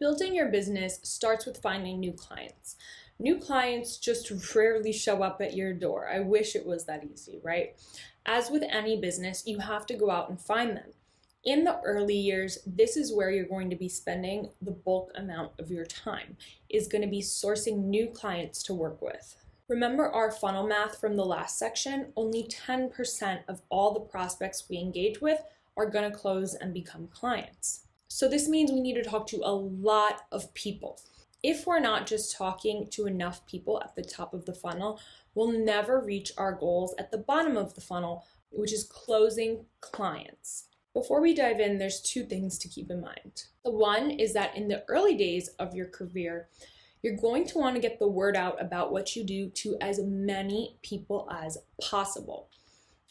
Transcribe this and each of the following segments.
Building your business starts with finding new clients. New clients just rarely show up at your door. I wish it was that easy, right? As with any business, you have to go out and find them. In the early years, this is where you're going to be spending the bulk amount of your time, is going to be sourcing new clients to work with. Remember our funnel math from the last section? Only 10% of all the prospects we engage with are going to close and become clients. So this means we need to talk to a lot of people. If we're not just talking to enough people at the top of the funnel, we'll never reach our goals at the bottom of the funnel, which is closing clients. Before we dive in, there's two things to keep in mind. The one is that in the early days of your career, you're going to want to get the word out about what you do to as many people as possible,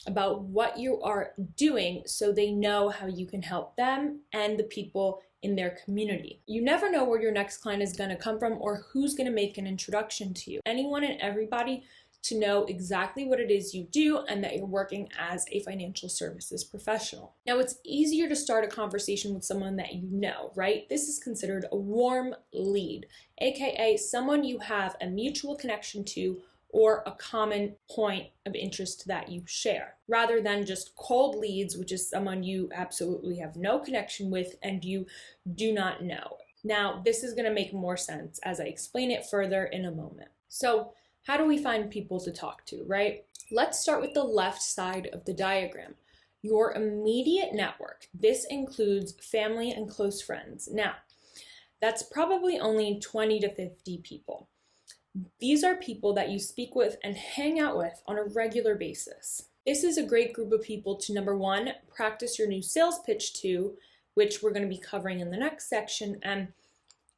about what you are doing so they know how you can help them and the people in their community. You never know where your next client is going to come from or who's going to make an introduction to you. Anyone and everybody to know exactly what it is you do and that you're working as a financial services professional. Now, it's easier to start a conversation with someone that you know, right? This is considered a warm lead, aka someone you have a mutual connection to or a common point of interest that you share, rather than just cold leads, which is someone you absolutely have no connection with and you do not know. Now, this is going to make more sense as I explain it further in a moment. So, how do we find people to talk to, right? Let's start with the left side of the diagram. Your immediate network. This includes family and close friends. Now, that's probably only 20 to 50 people. These are people that you speak with and hang out with on a regular basis. This is a great group of people to, number one, practice your new sales pitch to, which we're going to be covering in the next section, and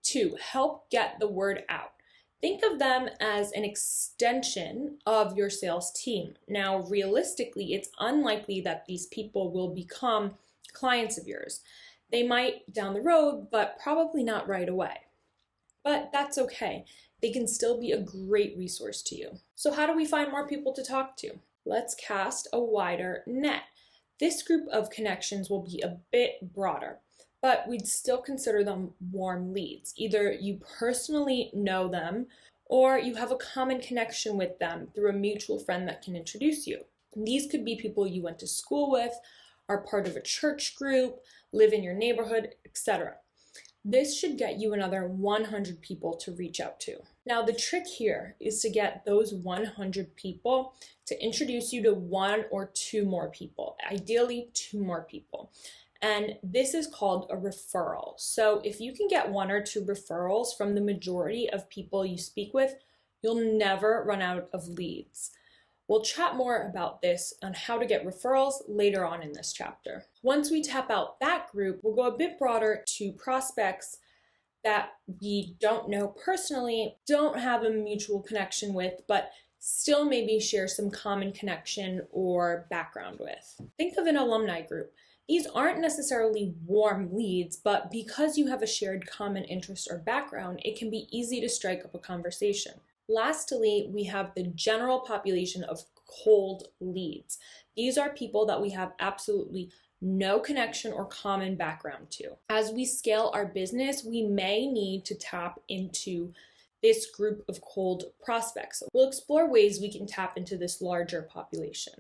two, help get the word out. Think of them as an extension of your sales team. Now, realistically, it's unlikely that these people will become clients of yours. They might down the road, but probably not right away. But that's okay. They can still be a great resource to you. So how do we find more people to talk to? Let's cast a wider net. This group of connections will be a bit broader, but we'd still consider them warm leads. Either you personally know them or you have a common connection with them through a mutual friend that can introduce you. These could be people you went to school with, are part of a church group, live in your neighborhood, etc. This should get you another 100 people to reach out to. Now, the trick here is to get those 100 people to introduce you to one or two more people, ideally two more people. And this is called a referral. So if you can get one or two referrals from the majority of people you speak with, you'll never run out of leads. We'll chat more about this on how to get referrals later on in this chapter. Once we tap out that group, we'll go a bit broader to prospects that we don't know personally, don't have a mutual connection with, but still maybe share some common connection or background with. Think of an alumni group. These aren't necessarily warm leads, but because you have a shared common interest or background, it can be easy to strike up a conversation. Lastly, we have the general population of cold leads. These are people that we have absolutely no connection or common background to. As we scale our business, we may need to tap into this group of cold prospects. We'll explore ways we can tap into this larger population.